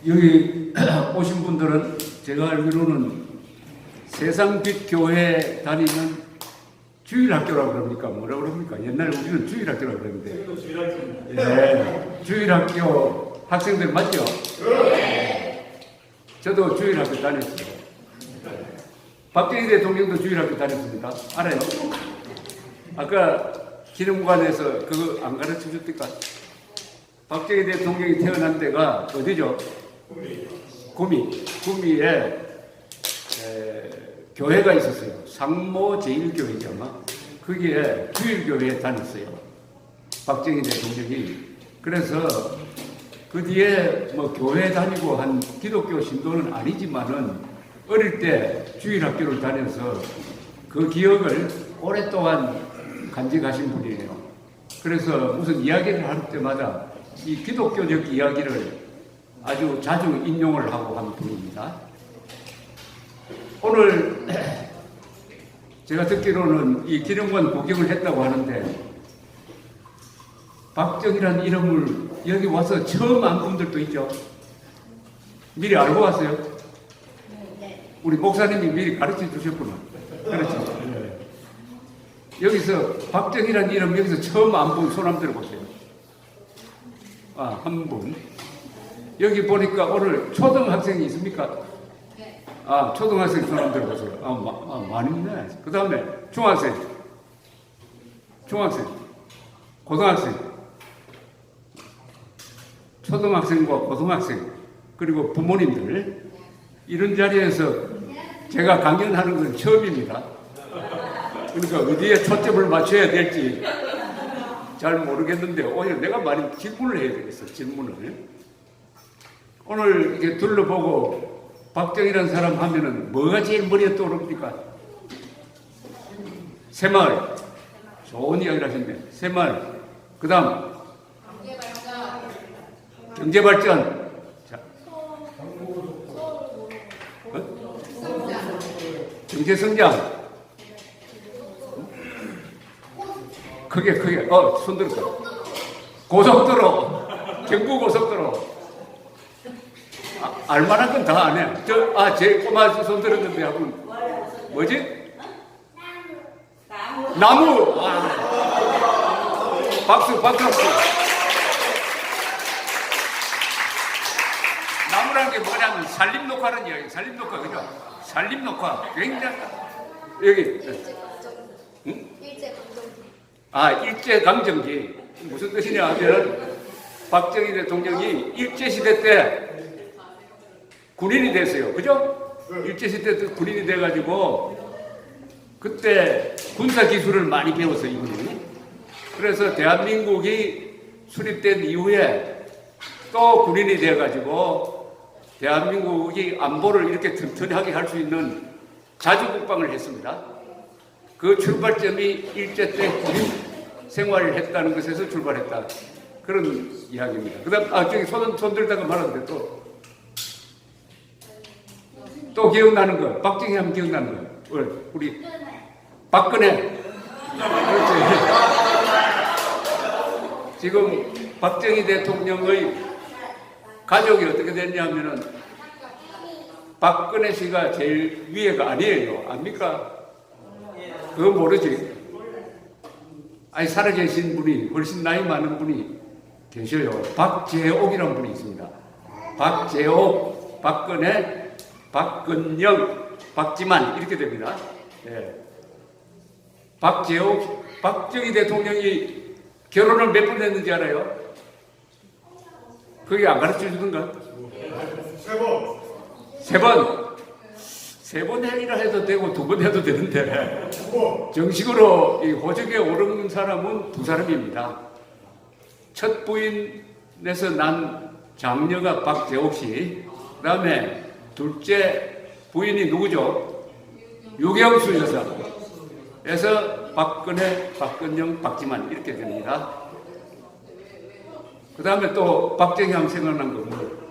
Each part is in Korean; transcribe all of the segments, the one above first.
여기 오신 분들은 제가 알기로는 세상빛 교회 다니는 주일학교라고 그럽니까? 뭐라고 그럽니까? 옛날에 우리는 주일학교라고 그랬는데. 네. 주일학교 학생들 맞죠? 네. 저도 주일학교 다녔어요. 박정희 대통령도 주일학교 다녔습니다. 알아요? 아까 기념관에서 그거 안 가르쳐 줬을까? 박정희 대통령이 태어난 데가 어디죠? 구미에 교회가 있었어요. 상모 제1교회죠 아마. 거기에 주일교회에 다녔어요. 박정희 대통령이. 그래서 그 뒤에 뭐 교회 다니고 한 기독교 신도는 아니지만은 어릴 때 주일학교를 다녀서 그 기억을 오랫동안 간직하신 분이에요. 그래서 무슨 이야기를 할 때마다 이 기독교적 이야기를 아주 자주 인용을 하고 한 분입니다. 오늘 제가 듣기로는 이 기념관 구경을 했다고 하는데 박정희라는 이름을 여기 와서 처음 안 분들도 있죠. 미리 알고 왔어요? 우리 목사님이 미리 가르쳐 주셨구나. 그렇죠. 네. 여기서 박정희라는 이름 여기서 처음 안 본 손 한번 들어보세요. 한 분. 여기 보니까 오늘 초등학생이 있습니까? 초등학생 손 한번 들어보세요. 많이 있네. 그 다음에 중학생, 고등학생, 초등학생과 고등학생, 그리고 부모님들, 이런 자리에서 제가 강연하는 건 처음입니다. 그러니까 어디에 초점을 맞춰야 될지 잘 모르겠는데 오히려 내가 많이 질문을 해야 되겠어. 질문을. 오늘 이렇게 둘러보고 박정희라는 사람 하면은 뭐가 제일 머리에 떠오릅니까? 새마을. 좋은 이야기를 하셨네. 새마을. 그 다음 경제발전. 자. 경제성장. 크게 손 들었어. 고속도로. 경부고속도로. 알만한 건 다 안 해. 제 꼬마 손 들었는데 하고 뭐지? 나무. 박수. 나무라는 게 뭐냐면 산림녹화는 이야기. 산림녹화 그죠? 산림녹화 굉장히 여기. 응? 일제강점기. 무슨 뜻이냐 하면 박정희 대통령이 일제시대 때 군인이 됐어요. 그죠? 일제시대 때 군인이 돼가지고 그때 군사기술을 많이 배웠어요. 이분이. 그래서 대한민국이 수립된 이후에 또 군인이 돼가지고 대한민국이 안보를 이렇게 튼튼하게 할 수 있는 자주국방을 했습니다. 그 출발점이 일제 때 군인 생활을 했다는 것에서 출발했다. 그런 이야기입니다. 그 다음, 저기 손 들다가 말았는데 또 기억나는 거. 박정희 하면 기억나는 거. 우리 박근혜. 그렇지. 지금 박정희 대통령의 가족이 어떻게 됐냐면은 박근혜 씨가 제일 위에가 아니에요. 압니까? 그거 모르지. 살아계신 분이 훨씬 나이 많은 분이 계셔요. 박재옥이라는 분이 있습니다. 박재옥, 박근혜, 박근영, 박지만 이렇게 됩니다. 네. 박재옥, 박정희 대통령이 결혼을 몇 번 했는지 알아요? 그게 안 가르쳐 주던가? 세 번. 세 번 행위라 해도 되고 두 번 해도 되는데 정식으로 이 호적에 오른 사람은 두 사람입니다. 첫 부인에서 난 장녀가 박재옥 씨, 그 다음에 둘째 부인이 누구죠? 유경수 여사. 그래서 박근혜, 박근영, 박지만 이렇게 됩니다. 그 다음에 또 박정희 하면 생각난 거 뭐?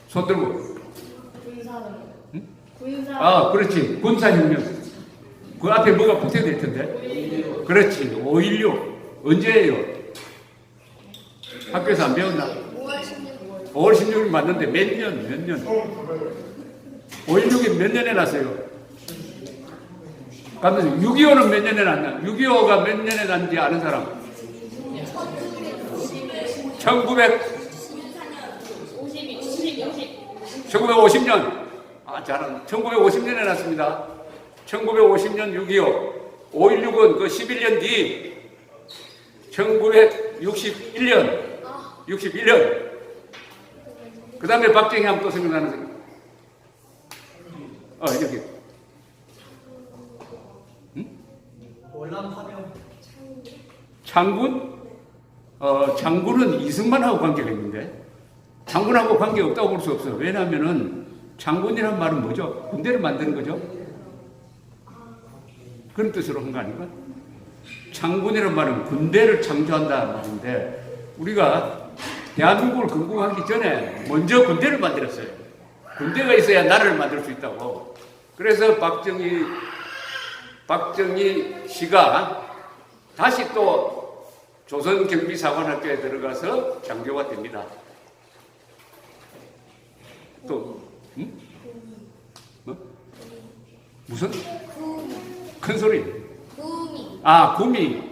손 들고. 그렇지. 군사혁명. 그 앞에 뭐가 붙어야 될 텐데? 그렇지. 5.16. 언제예요? 학교에서 안 배웠나? 5월 5월 16일 맞는데 몇 년? 5.16이 몇 년에 났어요? 가면서 6.25는 몇 년에 났나? 6.25가 몇 년에 났는지 아는 사람? 1950년. 아, 잘한. 1950년에 났습니다. 1950년 6.25. 5.16은 그 11년 뒤 1961년. 그 다음에 박정희 하면 또 생각나는 생각. 여기. 월남파병. 장군? 장군은 이승만하고 관계가 있는데, 장군하고 관계 없다고 볼 수 없어요. 왜냐하면은 장군이란 말은 뭐죠? 군대를 만드는 거죠. 그런 뜻으로 한 거 아닌가? 장군이란 말은 군대를 창조한다 말인데, 우리가 대한민국을 건국하기 전에 먼저 군대를 만들었어요. 군대가 있어야 나라를 만들 수 있다고. 그래서 박정희 씨가 다시 또 조선경비사관학교에 들어가서 장교가 됩니다. 또 뭐? 무슨? 큰 소리. 구미.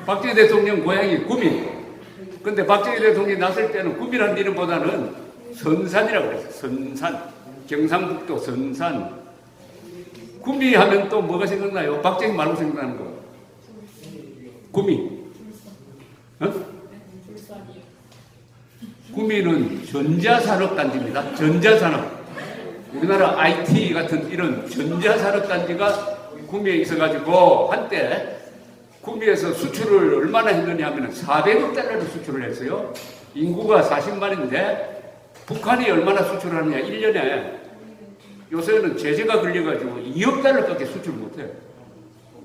박정희 대통령 고향이 구미. 근데 박정희 대통령이 났을 때는 구미라는 이름보다는 선산이라고 그랬어요. 선산. 경상북도 선산. 구미 하면 또 뭐가 생각나요? 박정희 말고 생각나는 거. 구미. 구미는 전자산업단지입니다. 전자산업. 우리나라 IT 같은 이런 전자산업단지가 구미에 있어가지고 한때 구미에서 수출을 얼마나 했느냐 하면 400억 달러를 수출을 했어요. 인구가 40만인데 북한이 얼마나 수출을 하느냐 1년에 요새는 제재가 걸려가지고 2억 달러밖에 수출 못해요.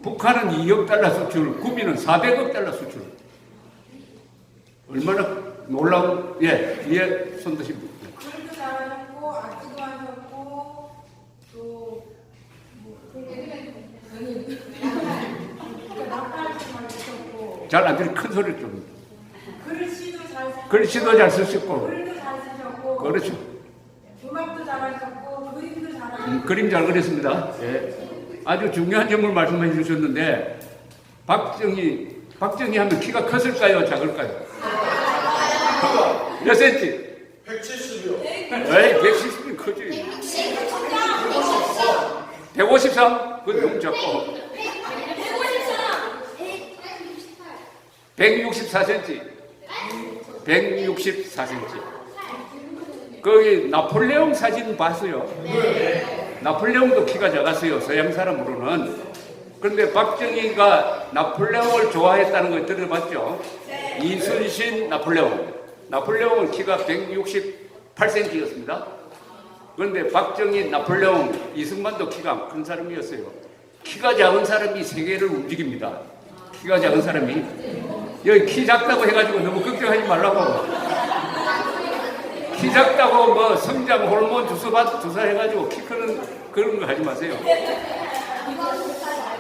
북한은 2억 달러 수출, 구미는 400억 달러 수출. 얼마나 놀라운, 뒤에 손 드신 분. 글도 잘하셨고, 악기도 하셨고, 또, 나팔도 잘 안 들리 큰 소리 좀. 글씨도 잘 쓰셨고, 글씨도 잘 쓰셨고. 글도 잘 쓰셨고, 그렇죠. 음악도 잘하셨고, 그림도 잘하셨고. 그림 잘 그렸습니다. 아주 중요한 점을 말씀해 주셨는데, 박정희 하면 키가 컸을까요? 작을까요? 몇 센치? 170이요. 에이, 170이 크지. 153? 그건 너무 작고. 164cm. 164cm. 거기 나폴레옹 사진 봤어요. 나폴레옹도 키가 작았어요. 서양 사람으로는. 그런데 박정희가 나폴레옹을 좋아했다는 걸 들어봤죠? 이순신 나폴레옹은 키가 168cm였습니다. 그런데 박정희, 나폴레옹, 이승만도 키가 큰 사람이었어요. 키가 작은 사람이 세계를 움직입니다. 키가 작은 사람이. 여기 키 작다고 해가지고 너무 걱정하지 말라고. 키 작다고 뭐 성장 호르몬 주사 해가지고 키 크는 그런 거 하지 마세요.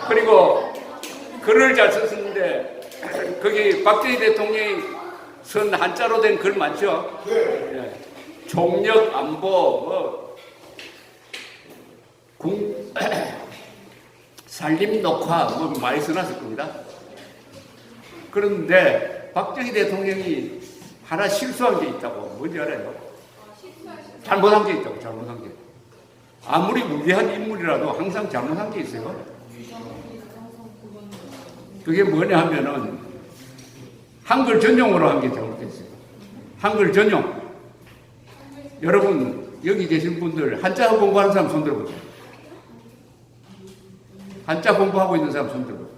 그리고 글을 잘 썼었는데 거기 박정희 대통령이 쓴 한자로 된 글 많죠? 네. 총력 안보 산림 녹화 많이 써놨을 겁니다. 그런데 박정희 대통령이 하나 실수한 게 있다고. 뭔지 알아요? 잘못한 게 있다고. 잘못한 게. 아무리 위대한 인물이라도 항상 잘못한 게 있어요. 그게 뭐냐 하면은 한글 전용으로 한 게 잘못됐어요. 한글 전용. 여러분 여기 계신 분들 한자 공부하는 사람 손 들어보세요. 한자 공부하고 있는 사람 손 들어보세요.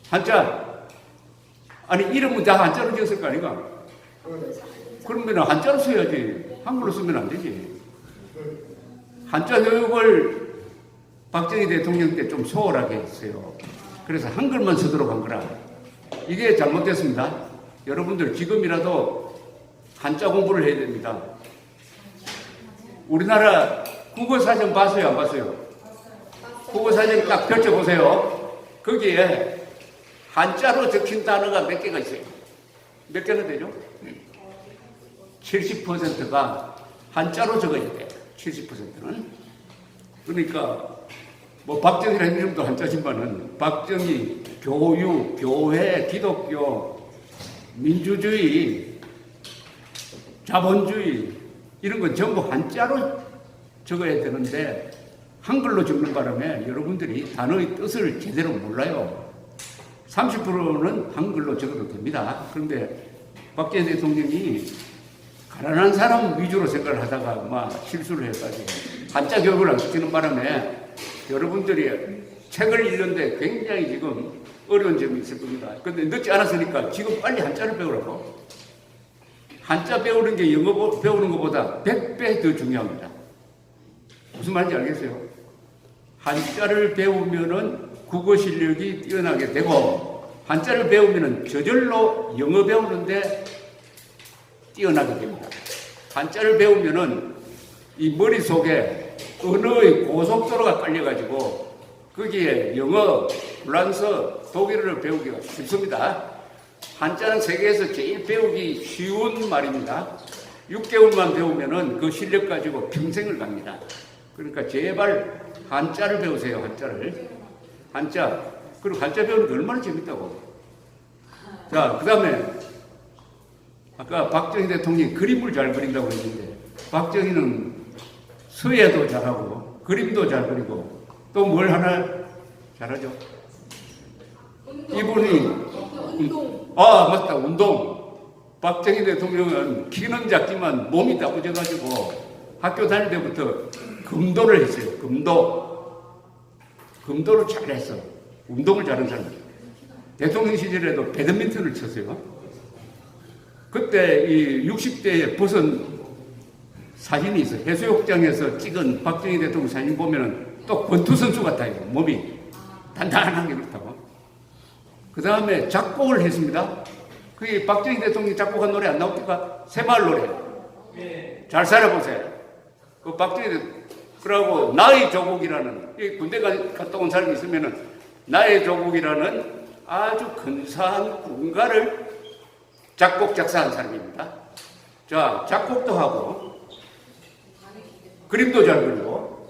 한자. 아니 이름은 다 한자로 지었을 거 아닌가? 그러면 한자로 써야지. 한글로 쓰면 안 되지. 한자 교육을 박정희 대통령 때 좀 소홀하게 했어요. 그래서 한글만 쓰도록 한 거라. 이게 잘못됐습니다. 여러분들 지금이라도 한자 공부를 해야 됩니다. 우리나라 국어사전 봤어요? 안 봤어요? 국어사전 딱 펼쳐보세요. 거기에 한자로 적힌 단어가 몇 개가 있어요? 몇 개나 되죠? 70%가 한자로 적어야 돼. 70%는. 그러니까 뭐 박정희라는 이름도 한자지만은 박정희, 교육, 교회, 기독교, 민주주의, 자본주의 이런 건 전부 한자로 적어야 되는데 한글로 적는 바람에 여러분들이 단어의 뜻을 제대로 몰라요. 30%는 한글로 적어도 됩니다. 그런데 박정희 대통령이 가난한 사람 위주로 생각을 하다가 막 실수를 해가지고 한자 교육을 안 시키는 바람에 여러분들이 책을 읽는데 굉장히 지금 어려운 점이 있을 겁니다. 그런데 늦지 않았으니까 지금 빨리 한자를 배우라고. 한자 배우는 게 영어 배우는 것보다 100배 더 중요합니다. 무슨 말인지 알겠어요? 한자를 배우면은 국어 실력이 뛰어나게 되고 한자를 배우면은 저절로 영어 배우는데 뛰어나게 됩니다. 한자를 배우면은 이 머릿속에 언어의 고속도로가 깔려가지고 거기에 영어, 프랑스어, 독일어를 배우기가 쉽습니다. 한자는 세계에서 제일 배우기 쉬운 말입니다. 6개월만 배우면은 그 실력 가지고 평생을 갑니다. 그러니까 제발 한자를 배우세요. 한자를. 한자. 그리고 한자 배우는 게 얼마나 재밌다고. 자, 그 다음에 아까 박정희 대통령이 그림을 잘 그린다고 했는데 박정희는 서예도 잘하고 그림도 잘 그리고 또 뭘 하나 잘하죠? 이분이 아 맞다, 운동. 박정희 대통령은 키는 작지만 몸이 나쁘져가지고 학교 다닐 때부터 금도를 했어요. 금도를 잘했어. 운동을 잘하는 사람. 대통령 시절에도 배드민턴을 쳤어요. 그때 이 60대에 벗은 사진이 있어요. 해수욕장에서 찍은 박정희 대통령 사진 보면은 또 권투 선수 같아요. 몸이 단단하게 그렇다고. 그 다음에 작곡을 했습니다. 그게 박정희 대통령이 작곡한 노래 안 나옵니까? 새마을 노래. 잘 살아보세요. 그 박정희 대통령. 그러고 나의 조국이라는, 군대 갔다 온 사람이 있으면은 나의 조국이라는 아주 근사한 군가를 작곡 작사한 사람입니다. 자, 작곡도 하고 그림도 잘 그리고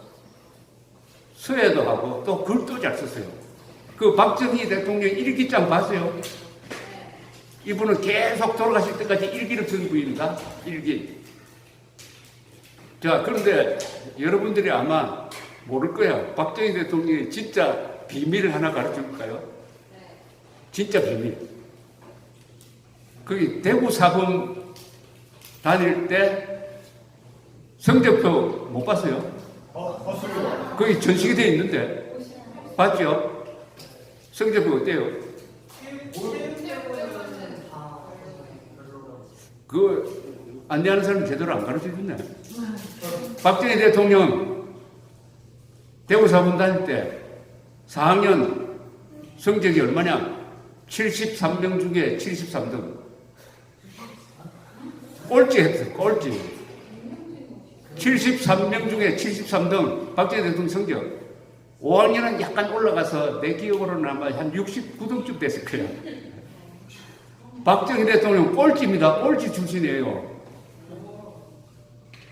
서예도 하고 또 글도 잘 썼어요. 그 박정희 대통령 일기장 봤어요? 이분은 계속 돌아가실 때까지 일기를 쓴 분입니다. 일기. 자, 그런데 여러분들이 아마 모를 거야. 박정희 대통령이 진짜 비밀을 하나 가르쳐 줄까요? 진짜 비밀. 거기 대구 사범 다닐 때 성적표 못 봤어요? 봤어요. 거기 전시가 되어 있는데 봤죠? 성적표 어때요? 그 안내하는 사람 제대로 안 가르쳐 주네. 박정희 대통령 대구 사범 다닐 때 4학년 성적이 얼마냐? 73명 중에 73등. 꼴찌 했어요. 꼴찌. 73명 중에 73등. 박정희 대통령 성적. 5학년은 약간 올라가서 내 기억으로는 아마 한 69등쯤 됐을 거예요. 박정희 대통령 꼴찌입니다. 꼴찌 출신이에요.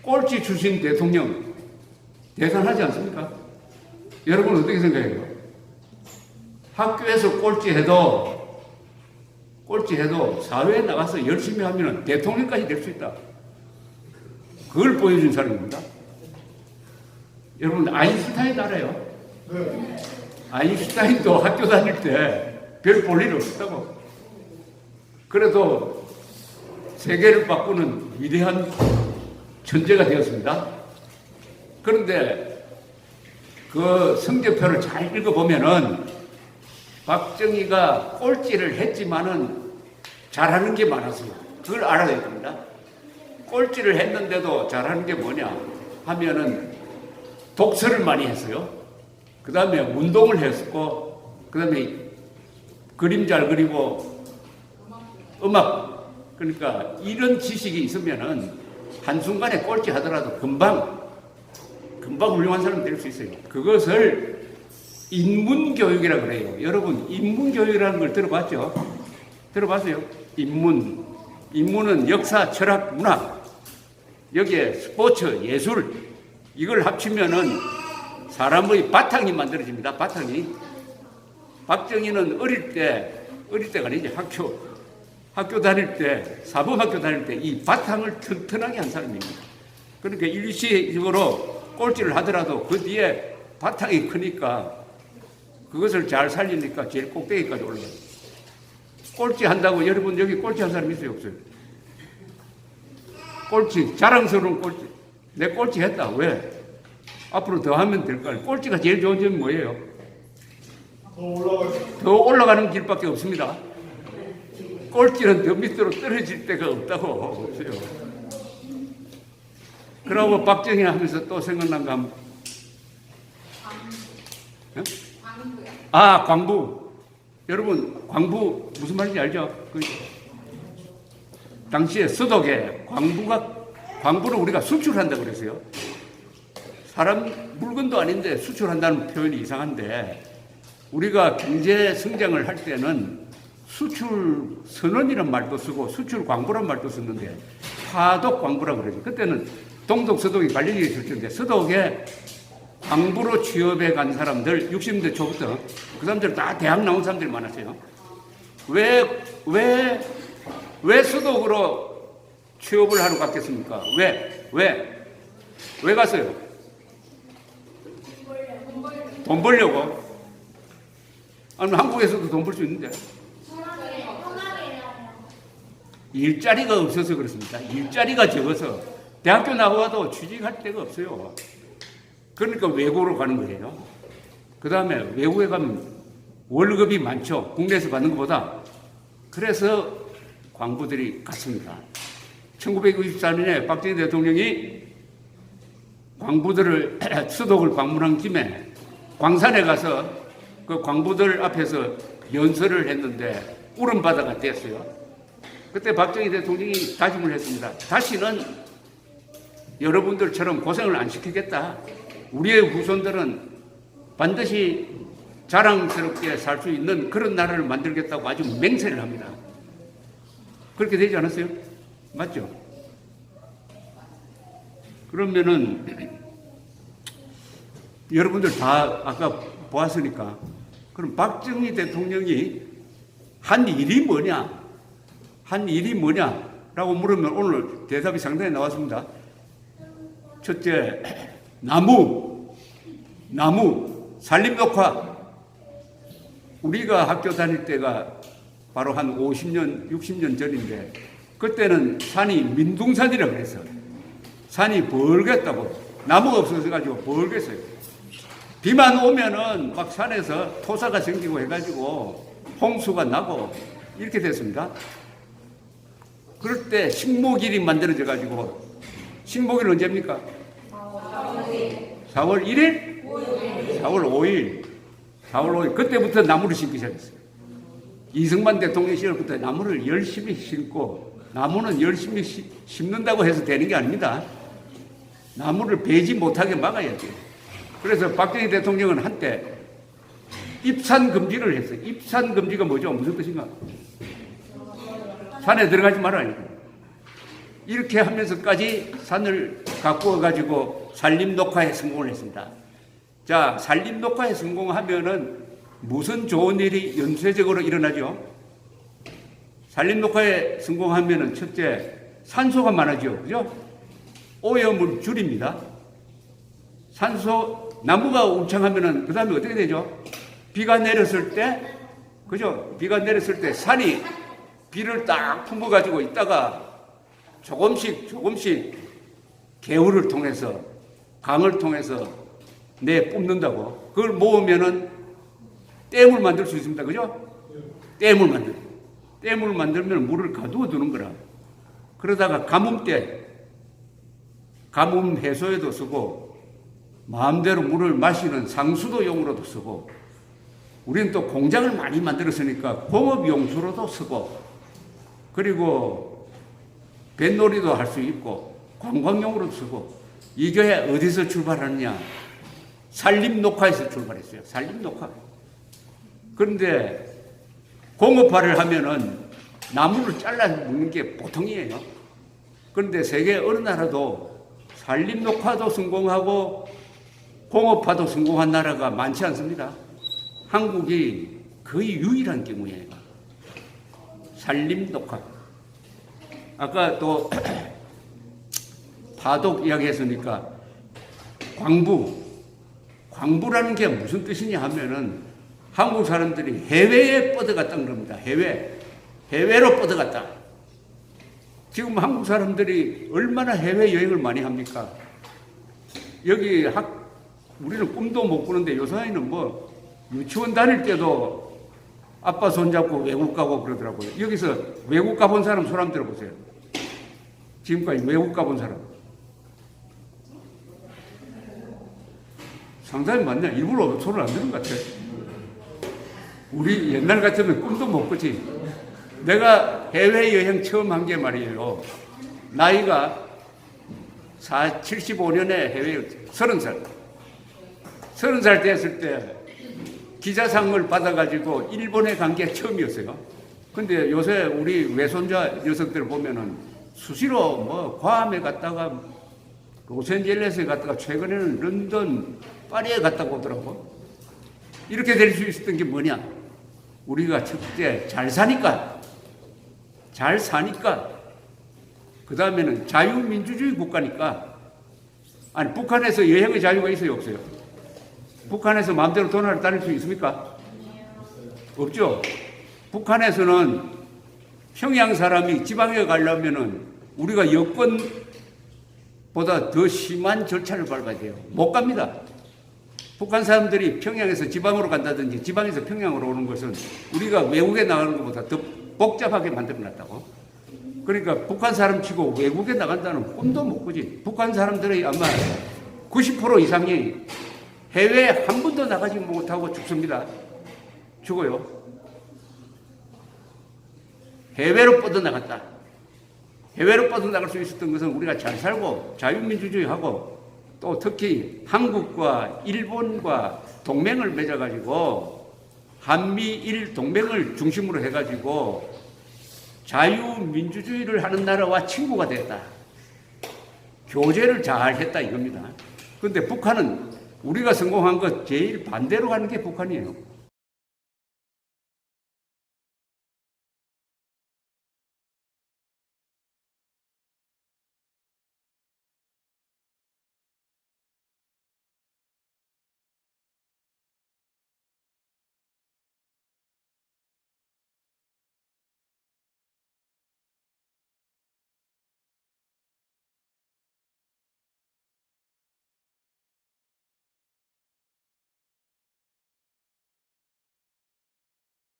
꼴찌 출신 대통령. 대단하지 않습니까? 여러분 어떻게 생각해요? 학교에서 꼴찌해도 사회에 나가서 열심히 하면 대통령까지 될 수 있다. 그걸 보여준 사람입니다. 여러분 아인슈타인 알아요? 네. 아인슈타인도 학교 다닐 때 별 볼 일 없었다고. 그래도 세계를 바꾸는 위대한 천재가 되었습니다. 그런데 그 성적표를 잘 읽어보면은 박정희가 꼴찌를 했지만은 잘하는 게 많았어요. 그걸 알아야 됩니다. 꼴찌를 했는데도 잘하는 게 뭐냐 하면은 독서를 많이 했어요. 그 다음에 운동을 했었고, 그 다음에 그림 잘 그리고 음악. 그러니까 이런 지식이 있으면은 한순간에 꼴찌 하더라도 금방 훌륭한 사람이 될 수 있어요. 그것을 인문교육이라고 그래요. 여러분, 인문교육이라는 걸 들어봤죠? 들어봤어요? 인문은 역사, 철학, 문학. 여기에 스포츠, 예술 이걸 합치면은 사람의 바탕이 만들어집니다. 바탕이. 박정희는 어릴 때가 아니지 학교 다닐 때, 사범학교 다닐 때 이 바탕을 튼튼하게 한 사람입니다. 그러니까 일시적으로 꼴찌를 하더라도 그 뒤에 바탕이 크니까 그것을 잘 살리니까 제일 꼭대기까지 올라가요. 꼴찌 한다고 여러분 여기 꼴찌 한 사람 있어요? 없어요? 꼴찌, 자랑스러운 꼴찌. 내 꼴찌 했다. 왜? 앞으로 더 하면 될 거 아니에요. 꼴찌가 제일 좋은 점이 뭐예요? 더 올라가는 길밖에 없습니다. 꼴찌는 더 밑으로 떨어질 데가 없다고. 없어요. 그러고 박정희 하면서 또 생각난 거 한번. 아, 광부. 여러분, 광부 무슨 말인지 알죠? 당시에 서독에 광부를 우리가 수출한다고 그랬어요. 사람 물건도 아닌데 수출한다는 표현이 이상한데, 우리가 경제 성장을 할 때는 수출 선언이라는 말도 쓰고 수출 광부란 말도 썼는데 파독 광부라고 그러죠. 그때는 동독 서독이 관련이 있을 텐데 서독에 광부로 취업해 간 사람들 60년대 초부터 그 사람들 다 대학 나온 사람들이 많았어요. 왜 서독으로 취업을 하러 갔겠습니까? 왜 갔어요? 돈 벌려고. 아니 한국에서도 돈 벌 수 있는데 일자리가 없어서 그렇습니다. 일자리가 적어서 대학교 나와도 취직할 데가 없어요. 그러니까 외국으로 가는 거예요. 그 다음에 외국에 가면 월급이 많죠. 국내에서 받는 것보다. 그래서 광부들이 갔습니다. 1964년에 박정희 대통령이 광부들을 수독을 방문한 김에 광산에 가서 그 광부들 앞에서 연설을 했는데 울음바다가 됐어요. 그때 박정희 대통령이 다짐을 했습니다. 다시는 여러분들처럼 고생을 안 시키겠다. 우리의 후손들은 반드시 자랑스럽게 살 수 있는 그런 나라를 만들겠다고 아주 맹세를 합니다. 그렇게 되지 않았어요? 맞죠? 그러면은 여러분들 다 아까 보았으니까 그럼 박정희 대통령이 한 일이 뭐냐라고 물으면 오늘 대답이 상당히 나왔습니다. 첫째, 나무, 산림녹화. 우리가 학교 다닐 때가 바로 한 50년, 60년 전인데 그때는 산이 민둥산이라고 그랬어요. 산이 벌겠다고. 나무가 없어서 가지고 벌겠어요. 비만 오면은 막 산에서 토사가 생기고 해가지고 홍수가 나고 이렇게 됐습니다. 그럴 때 식목일이 만들어져 가지고 식목일 언제입니까? 4월 1일? 4월 5일. 그때부터 나무를 심기 시작했어요. 이승만 대통령 시절부터 나무를 열심히 심고 나무는 열심히 심는다고 해서 되는 게 아닙니다. 나무를 베지 못하게 막아야 돼요. 그래서 박정희 대통령은 한때 입산 금지를 했어요. 입산 금지가 뭐죠? 무슨 뜻인가? 산에 들어가지 말아요. 이렇게 하면서까지 산을 가꾸어 가지고 산림 녹화에 성공을 했습니다. 자, 산림 녹화에 성공하면은 무슨 좋은 일이 연쇄적으로 일어나죠? 산림 녹화에 성공하면은 첫째, 산소가 많아지죠. 그죠? 오염을 줄입니다. 나무가 울창하면은 그 다음에 어떻게 되죠? 비가 내렸을 때, 그죠? 비가 내렸을 때 산이 비를 딱 품어가지고 있다가 조금씩 개울을 통해서, 강을 통해서 뿜는다고. 그걸 모으면은 댐을 만들 수 있습니다. 그죠? 댐을 만들면 물을 가두어 두는 거라. 그러다가 가뭄 해소에도 쓰고, 마음대로 물을 마시는 상수도용으로도 쓰고, 우리는 또 공장을 많이 만들었으니까 공업용수로도 쓰고, 그리고 뱃놀이도 할 수 있고, 관광용으로도 쓰고, 이게 어디서 출발하느냐? 산림녹화에서 출발했어요. 산림녹화. 그런데 공업화를 하면은 나무를 잘라 먹는 게 보통이에요. 그런데 세계 어느 나라도 산림 녹화도 성공하고 공업화도 성공한 나라가 많지 않습니다. 한국이 거의 유일한 경우예요. 산림 녹화. 아까 또 파독 이야기했으니까 광부라는 게 무슨 뜻이냐 하면은 한국 사람들이 해외에 뻗어갔다는 겁니다. 해외로 뻗어갔다. 지금 한국 사람들이 얼마나 해외 여행을 많이 합니까? 여기 우리는 꿈도 못 꾸는데 요사이는 뭐 유치원 다닐 때도 아빠 손잡고 외국 가고 그러더라고요. 여기서 외국 가본 사람 손 한번 들어보세요. 지금까지 외국 가본 사람. 상당히 많네. 일부러 손을 안 드는 것 같아. 우리 옛날 같으면 꿈도 못 꾸지. 내가 해외여행 처음 한 게 말이에요. 나이가 75년에 해외 30살. 30살 됐을 때 기자상을 받아가지고 일본에 간 게 처음이었어요. 근데 요새 우리 외손자 녀석들 보면은 수시로 뭐 괌에 갔다가 로스앤젤레스에 갔다가 최근에는 런던, 파리에 갔다가 오더라고. 이렇게 될 수 있었던 게 뭐냐? 우리가 첫째 잘 사니까. 그 다음에는 자유민주주의 국가니까. 아니 북한에서 여행의 자유가 있어요, 없어요? 북한에서 마음대로 도나를 다닐 수 있습니까? 없죠. 북한에서는 평양 사람이 지방에 가려면은 우리가 여권보다 더 심한 절차를 밟아야 돼요. 못 갑니다. 북한 사람들이 평양에서 지방으로 간다든지 지방에서 평양으로 오는 것은 우리가 외국에 나가는 것보다 더 복잡하게 만들어놨다고. 그러니까 북한 사람 치고 외국에 나간다는 꿈도 못 꾸지. 북한 사람들의 아마 90% 이상이 해외에 한 번도 나가지 못하고 죽습니다. 죽어요. 해외로 뻗어나갔다. 해외로 뻗어나갈 수 있었던 것은 우리가 잘 살고 자유민주주의하고 또 특히 한국과 일본과 동맹을 맺어가지고 한미일 동맹을 중심으로 해가지고 자유민주주의를 하는 나라와 친구가 됐다. 교제를 잘 했다 이겁니다. 그런데 북한은 우리가 성공한 것 제일 반대로 가는 게 북한이에요.